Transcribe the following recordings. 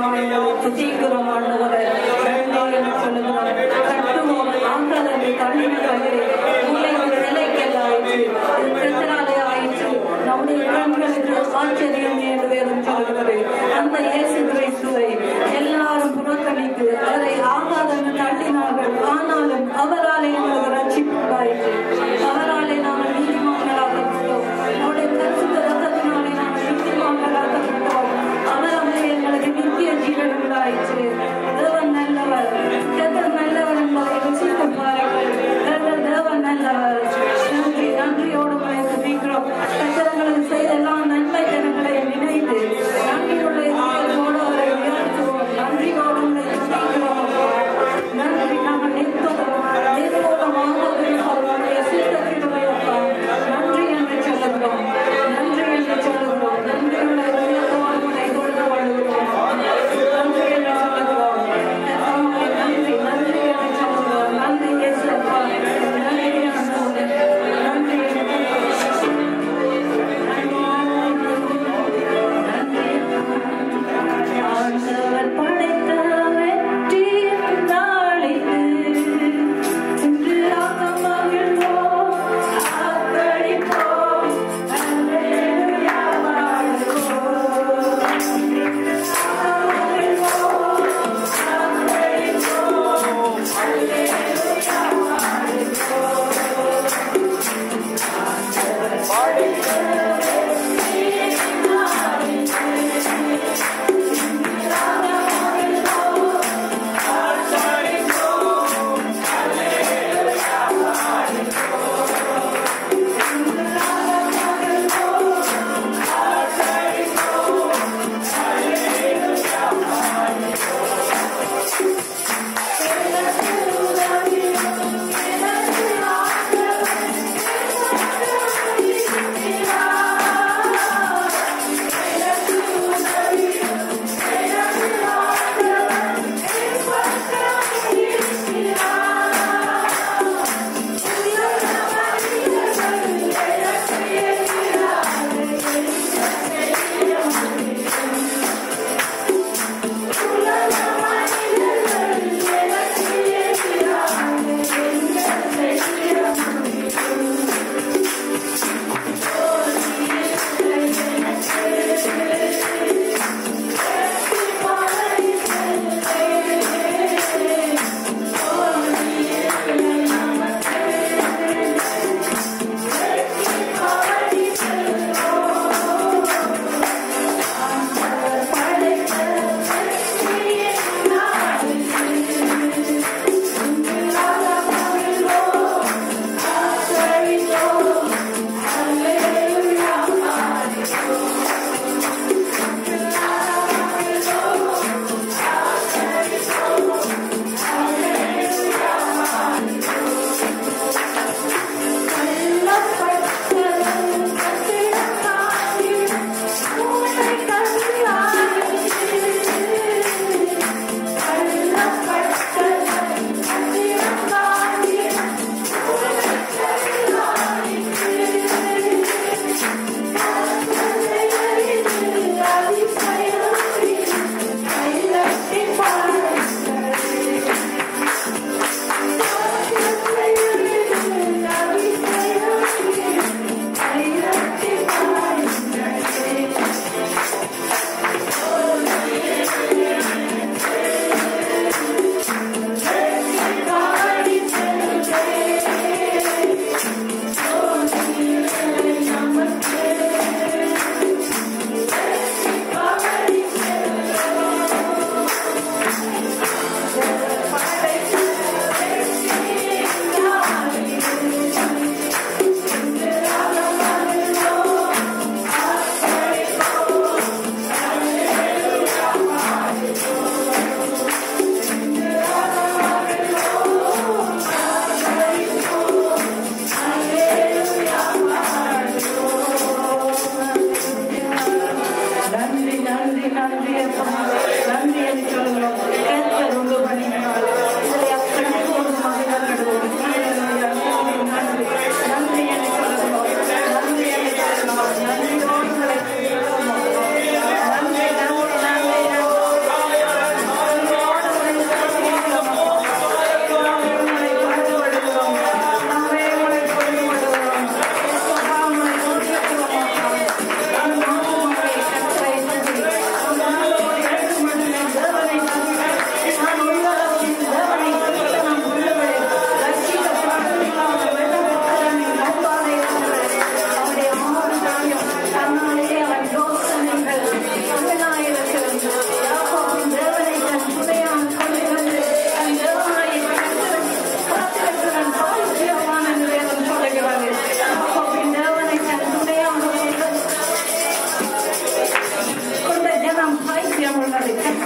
துதிக்கிறோம் ஆண்டவரே. நன்றி என்று சொல்லுகிறோம். கட்டுவோம் ஆண்டவரே. தள்ளினவரே உலகின் நிலைக்கல்லாயிற்று, இது கர்த்தராலே ஆயிற்று. நம்முடைய கண்களுக்கு ஆச்சரியம் என்று வேதம் சொல்லுகிறது. அந்த இயேசு கிறிஸ்துவை எல்லாரும் புறக்கணித்து அவரை ஆகாதென்று தள்ளினார்கள். ஆனாலும் அவராலே எங்களுக்கு ரட்சிப்பு உண்டாயிற்று. அவராலே நாங்கள் நீதிமான்களாக்கப்பட்டோம். நம்முடைய பரிசுத்த இரத்தத்தினாலே நாங்கள் நீதிமான்களாக்கப்பட்டோம். அவராலே எங்களுக்கு நித்திய ஜீவன் உண்டாயிற்று. தேவன் நல்லவர், கர்த்தர் நல்லவர் என்பதை ருசித்து பாருங்கள். கர்த்தர் தேவன் நல்லவர். நன்றி, நன்றியோடு துதிக்கிறோம். கர்த்தர் எங்களுக்கு செய்த எல்லா நன்மை ஜனங்களை நினைத்து நன்றியுள்ள இதயத்தோடு அவரை உயர்த்துவோம். நன்றியோடு துதிக்கிறோம். நன்றி. நாங்கள் நிற்பதும் நிர்மூலமாக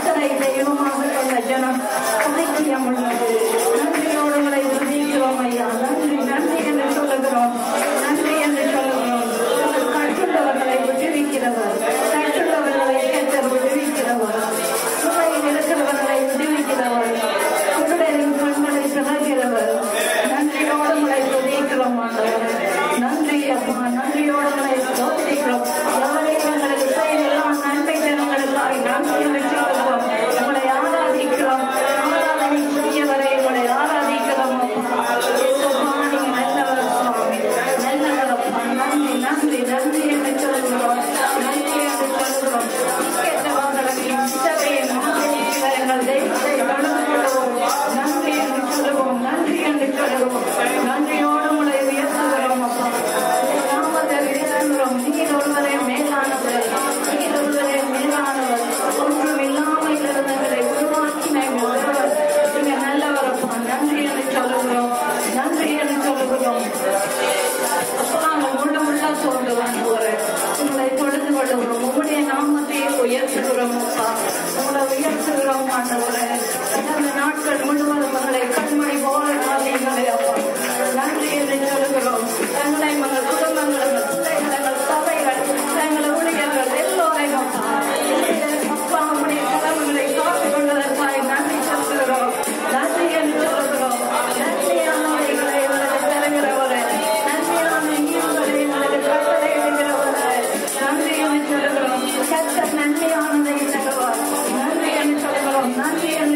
கர்த்தரை தெய்வமாக கொண்ட ஜனம் சாக்கியம் உள்ளது. நன்றியோடு உங்களை துதிக்கிறோம் ஐயா. நன்றி நன்றி என்று சொல்லுகிறோம். நன்றி என்று சொல்லுகிறோம். கற்றுள்ளவர்களை விடுவிக்கிறவர், கற்றுள்ளவர்களை கேட்டர் விடுவிக்கிறவர், சுமையில் இருக்கிறவர்களை விடுவிக்கிறவர், குருடரின் கண்களை திறக்கிறவர். நன்றியோடு உங்களை துதிக்கிறோம் ஆண்டவரே. நன்றி அப்பா, நன்றியோடு உங்களை ஸ்தோத்திரிக்கிறோம். எவரையும் எங்களுக்கு செய்தெல்லாம் நன்மை தருங்களுக்காய் நன்றி வச்சுக்கிறோம். உங்களை ஆராதிக்கிறோம். ஆராதனை செய்யவரை உங்களை ஆராதிக்கிறோம் அப்பா. நீங்க நல்லவர் சுவாமி, நல்லவர் அப்பா. நன்றி நன்றி நன்றி என்று சொல்கிறோம். நன்றி என்று சொல்கிறோம். கேட்டவர்களுக்கு சபையை எங்கள் தெய்வத்தை தொடர்ந்து கொள்வோம். நன்றி என்று சொல்லுவோம். நன்றி என்று சொல்லுவோம். நன்றியோடு உங்களை உயர்த்துகிறோம் அப்பா. நாமத்தை உயர்த்துகிறோம். நீர் ஒருவரே மேலானவர், நீர் ஒருவரே மேலானவர். ஒன்றும் இல்லாமல் இருந்தவர்களை உருவாக்கின நீங்க நல்லவர் அப்பா. நன்றி என்று சொல்லுகிறோம். நன்றி என்று சொல்லுகிறோம் அப்பா. முள்ள முள்ள சொல்லுவாங்க உங்களை தொழுது கொள்ளுகிறோம். உங்களுடைய நாமத்தையே உயர்த்துகிறோம் அப்பா. உங்களை உயர்த்துகிறோம் ஆண்டவரே. இந்த நாட்கள் முழுவதும் உங்களை கண்மணி போல காரியங்களே அப்பா. நன்றி என்று சொல்லுகிறோம். எங்களை எங்கள் குடும்பங்கள், எங்கள் பிள்ளைகள், எங்கள் சபைகள், எங்கள் ஊழியர்கள் எல்லோரையும் அப்பா உங்களுடைய கடவுள்களை காத்துக் கொண்டதற்காக நன்றி சொல்லுகிறோம். நன்றி என்று சொல்லுகிறோம். நன்றியானவர்களை உங்களுக்கு தருகிறவரே, நன்றியான ஈவுகளை உங்களுக்கு கட்டளையிடுகிறவரே, நன்றி என்று சொல்லுகிறோம். கர்த்தர் நன்மையானதை தருவார். நன்றி என்று சொல்லுகிறோம். நன்றி என்று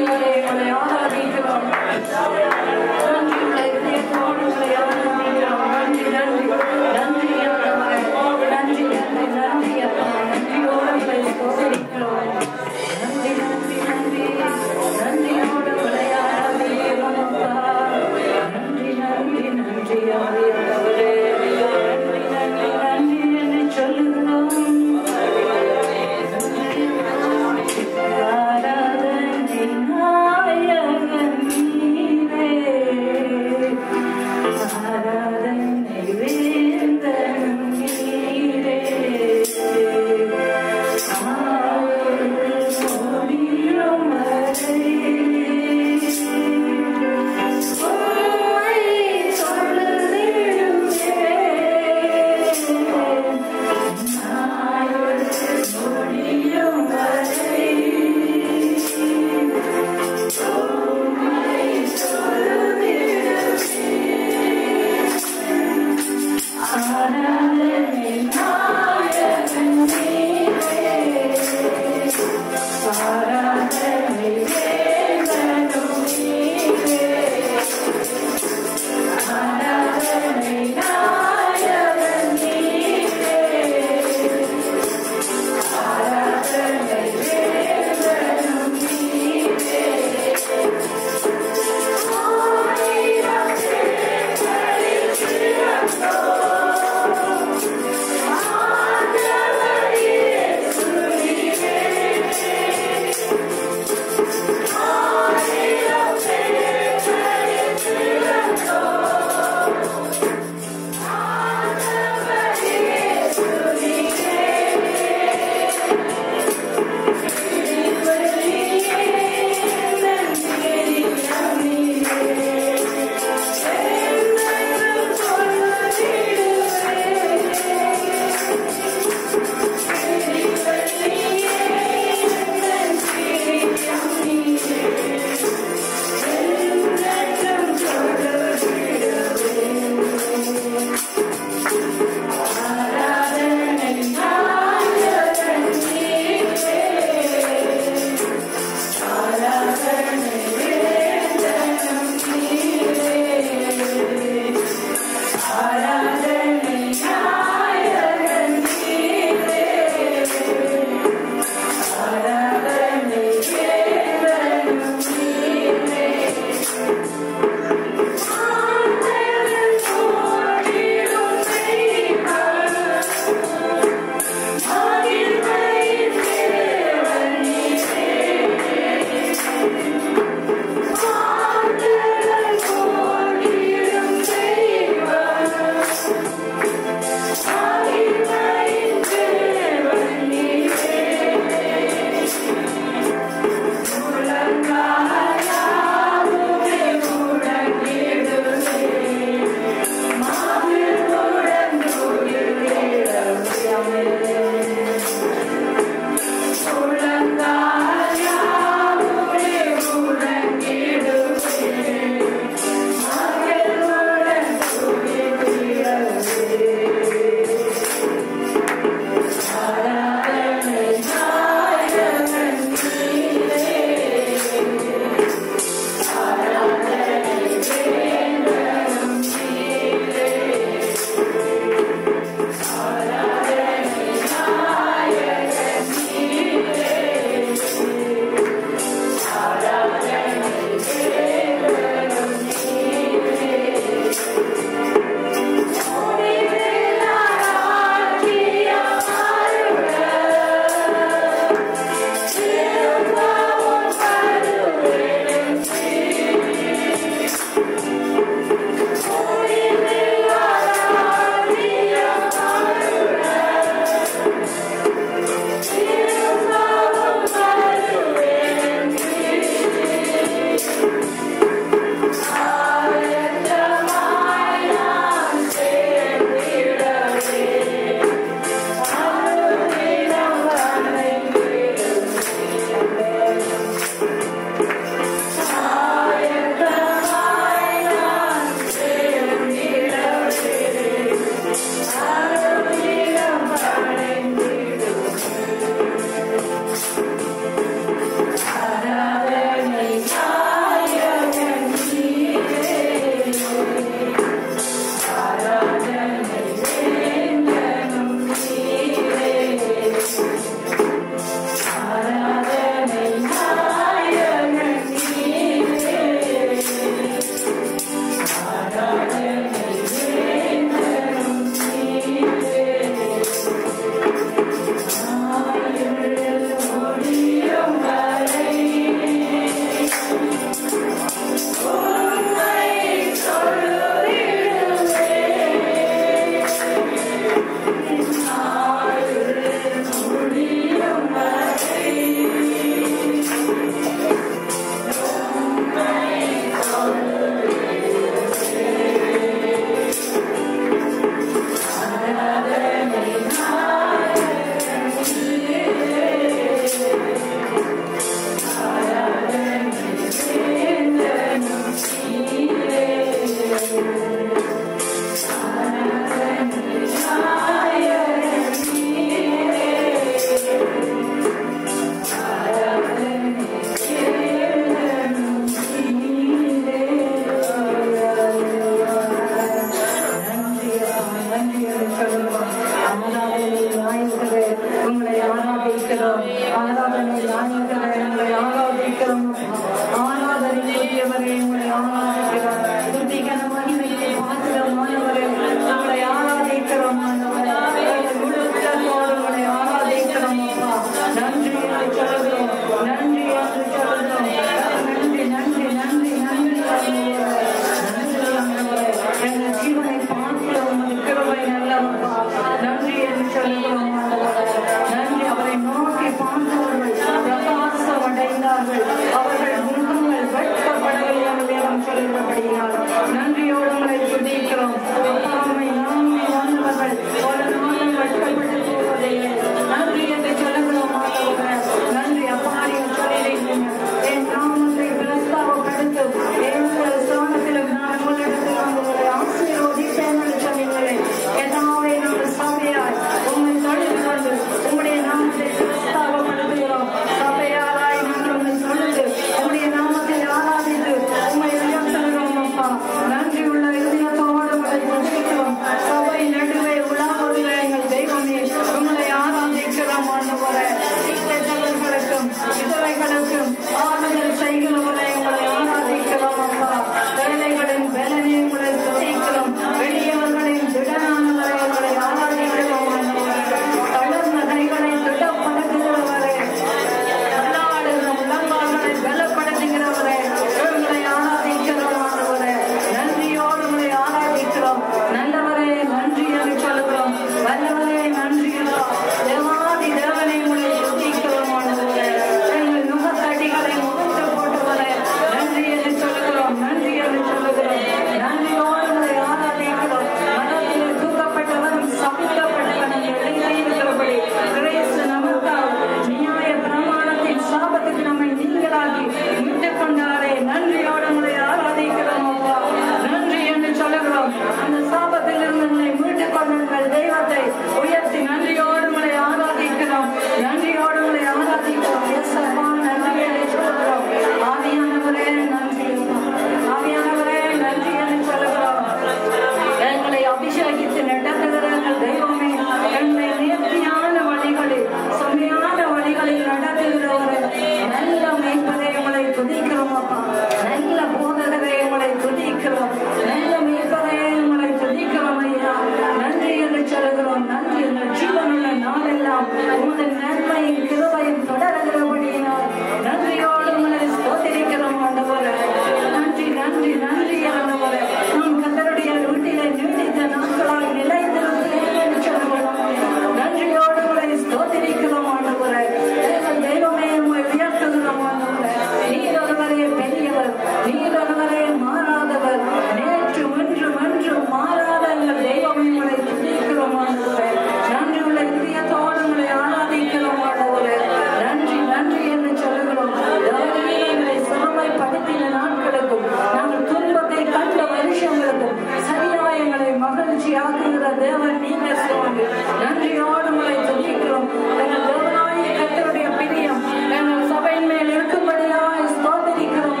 மகிழ்ச்சியாக்குகிற தேவன் நீங்க சுவாமி. நன்றியோடு உங்களை துதிக்கிறோம். எங்கள் தேவனாகிய கர்த்தருடைய பிரியம் எங்கள் சபையின் மேல் இருக்கும்படியாய் ஸ்தோத்திரிக்கிறோம்.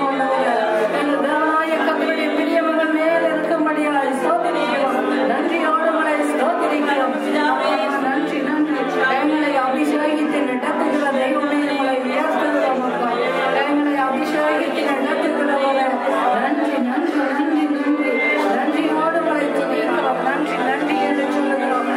எங்கள் தேவனாகிய கர்த்தருடைய பிரியம் எங்கள் மேல் இருக்கும்படியாய் ஸ்தோத்திரிக்கிறோம். நன்றியோடு உங்களை ஸ்தோத்திரிக்கிறோம். நன்றி நன்றி. எங்களை அபிஷேகித்து நடத்துகிற தெய்வமே உங்களை உயர்த்துகிறோம். எங்களை அபிஷேகித்து நடத்துகிறவரே நன்றி நன்றி நன்றி நன்றி. நன்றியோடு உங்களை துதிக்கிறோம். நன்றி நன்றி என்று சொல்லுகிறோம்.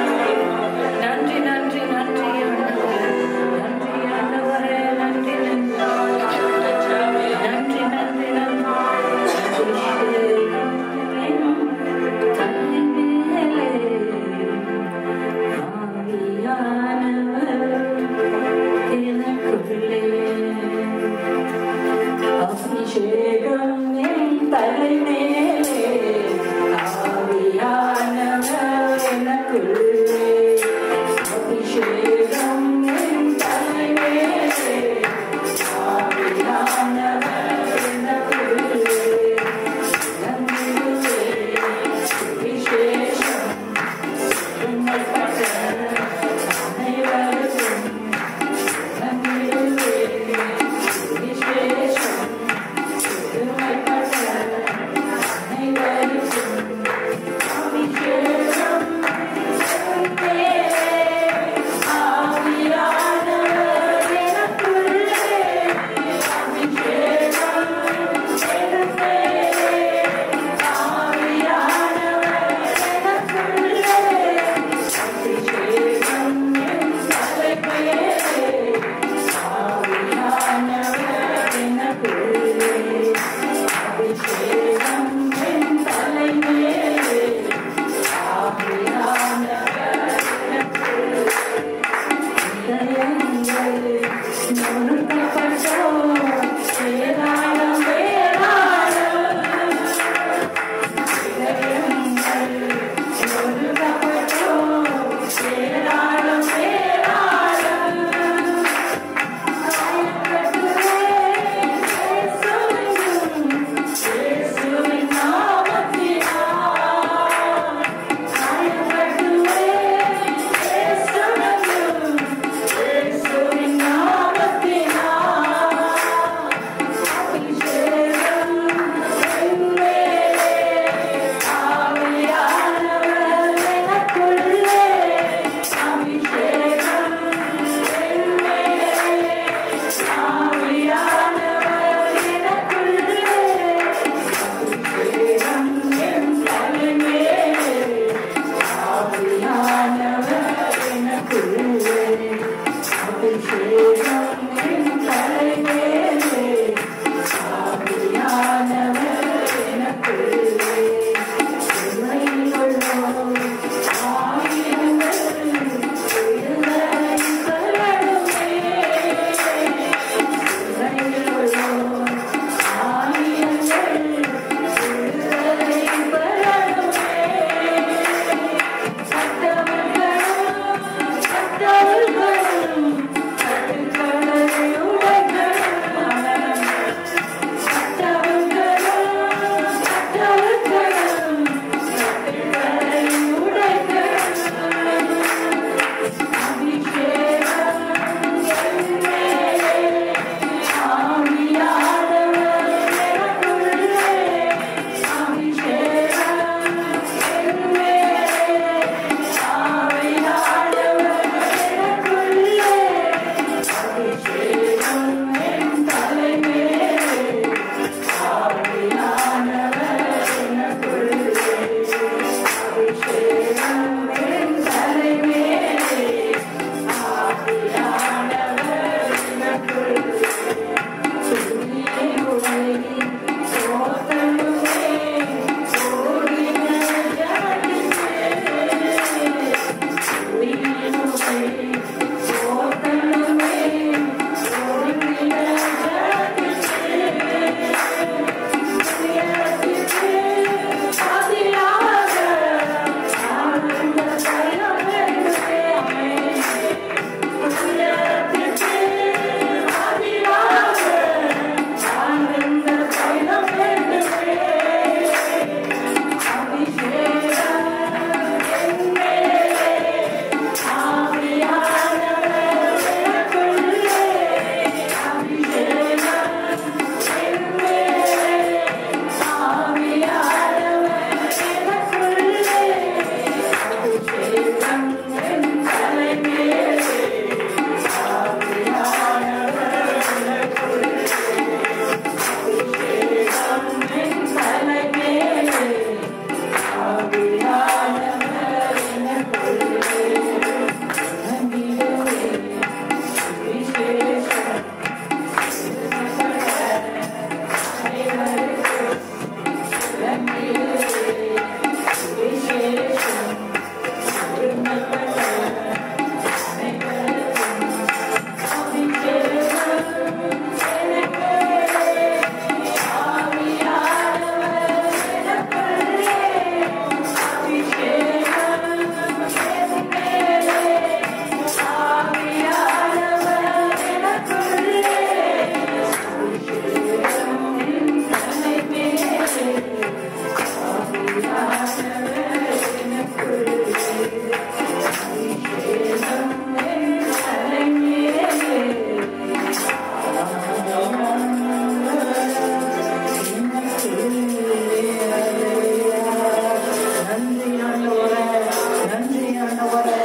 ஆண்டவரே.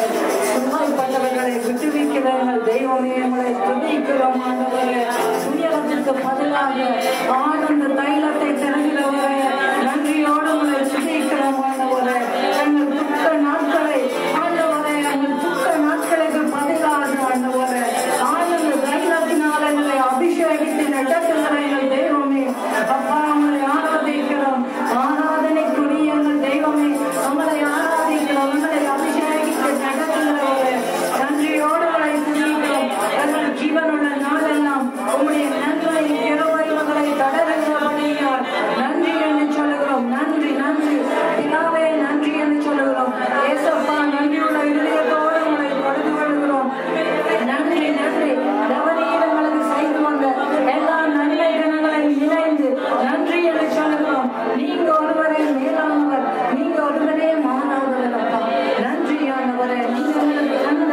சுமைப்பட்டவர்களை விட்டுவிக்கிற எங்கள் தெய்வமே உங்களை துதிக்கிறோம் ஆண்டவரே. துயரத்திற்கு பதிலாக ஆனந்த தைலத்தை திறக்கிறவரே, நன்றியோடு உங்களை துதிக்கிறோம் ஆண்டவரே. எங்கள் துக்க நாட்களை ஆண்டவரே, எங்கள் துக்க நாட்களுக்கு பதிலாக ஆண்டவரே ஆனந்த தைலத்தினால் எங்களை அபிஷேகித்து நடத்துகிற எங்கள் தெய்வமே அப்பா, உங்களை ஆராதிக்கிறோம். ஆராதனைக்குரிய எங்கள் தெய்வமே, உங்களை ஆராதிக்கிறோம். உங்களை அபிஷேகித்து நடத்துகிறவரே, நன்றியோடு உங்களை துதிக்கிறோம். எங்கள் ஜீவனுள்ள நாளெல்லாம் உங்களுடைய நன்மை கிருபைகளை தொடருகிறபடியால் நன்றி என்று சொல்லுகிறோம். நன்றி நன்றி பிதாவே, நன்றி என்று சொல்லுகிறோம். ஏசப்பா, நன்றியுள்ள இதயத்தோடு உங்களை தொழுது கொள்கிறோம். நன்றி நன்றி எவரீரங்களுக்கு செய்து வந்த எல்லா நன்மை தினங்களை இணைந்து நன்றி என்று சொல்லுகிறோம். நீங்க ஒருவரே மேலானவர், நீங்க ஒருவரே மாறாதவர் அப்பா. நன்றியானவரே, நீங்க உங்களுக்கு தந்த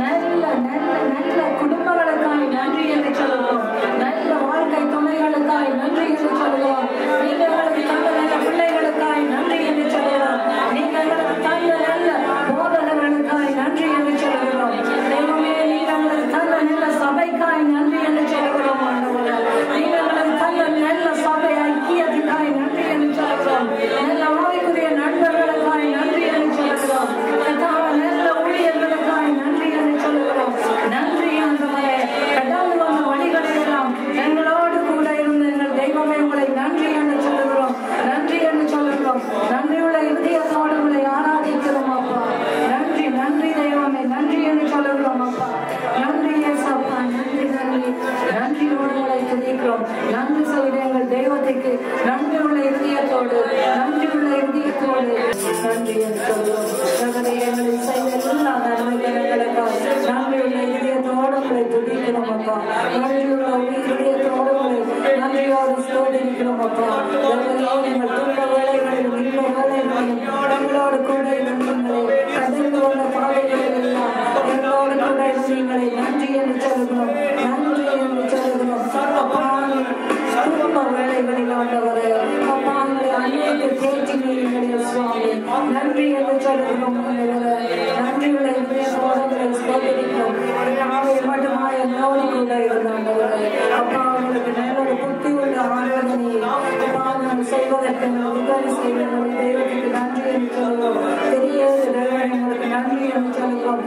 நல்ல நல்ல நல்ல குடும்பங்களுக்காய் நன்றி என்று சொல்லுகிறோம். நல்ல வாழ்க்கை துணைகளுக்காய் நன்றி என்று சொல்லுகிறோம். நீங்க உங்களுக்கு தந்த நல்ல பிள்ளைகளுக்காய் நன்றி என்று சொல்லுகிறோம். நீங்க உங்களுக்கு தந்த நல்ல போதகர்களுக்காய் நன்றி என்று சொல்லுகிறோம். தெய்வமே, நீங்க உங்களுக்கு தந்த நல்ல சபைக்காய் நன்றி என்று சொல்லுகிறோம் ஆண்டவரே. நீங்க உங்களுக்கு தந்த நல்ல சபை ஐக்கியத்துக்காய் நன்றி என்று சொல்லுகிறோம். நல்ல ஆவிக்குரிய நண்பர்களுக்காய் நன்றி என்று சொல்லுகிறோம். நல்ல ஊழியர்களுக்காய் நன்றி என்று சொல்லுகிறோம். நன்றி ஆண்டவரே. கடந்து வந்த வழிகளெல்லாம் எங்களோடு கூட இருந்த எங்கள் தெய்வமே, உங்களை நன்றி என்று சொல்லுகிறோம். நன்றி என்று சொல்லுகிறோம். நன்றியுள்ள இதயத்தோடு உங்களை ஆராதிக்கிறோம் அப்பா. நன்றி நன்றி தெய்வமே, நன்றி என்று சொல்லுகிறோம் அப்பா. நன்றி ஏசப்பா, நன்றி நன்றி நன்றியோடு உங்களை துதிக்கிறோம். நன்றி செய்த எங்கள் தெய்வத்துக்கு நன்றியுள்ள இதயத்தோடு நன்றியுள்ள இதயத்தோடு நன்றி என்று சொல்லுவோம். எங்களை செய்த எல்லா நன்மைகளுக்காக நன்றியுள்ள இதயத்தோடு உங்களை துதிக்கிறோம் அப்பா. நன்றியுள்ள இதயத்தோடு உங்களை நன்றியோடு சோதரிக்கிறோம் அப்பா. எங்கள் துன்ப வேலைகளிலும் இன்ப வேலைகளிலும் எங்களோடு கூட இருந்தீங்களே, கடந்து வந்த பாதைகளில் எல்லாம் எங்களோடு கூட இருந்தீங்களே, நன்றி என்று சொல்லுகிறோம். நன்றி என்று சொல்லுகிறோம் அப்பா. துன்ப வேலைகளில் ஆண்டவரே அப்பா, உங்களை அநேக தேற்றினீர்களே சுவாமி, நன்றி என்று சொல்லுகிறோம். நன்றியுள்ள இதயத்தோடு சோதரிக்கிறோம். நாளை மட்டுமா எங்களோடு கூட இருந்தாண்டவரே அப்பா, உங்களுக்கு நல்ல புத்தி உள்ள ஆராதனை அப்பா நாம் செய்வதற்கு உதவி செய்வதற்கு தெய்வத்துக்கு நன்றி என்று சொல்லுவோம். பெரிய உங்களுக்கு நன்றி என்று சொல்லுவோம்.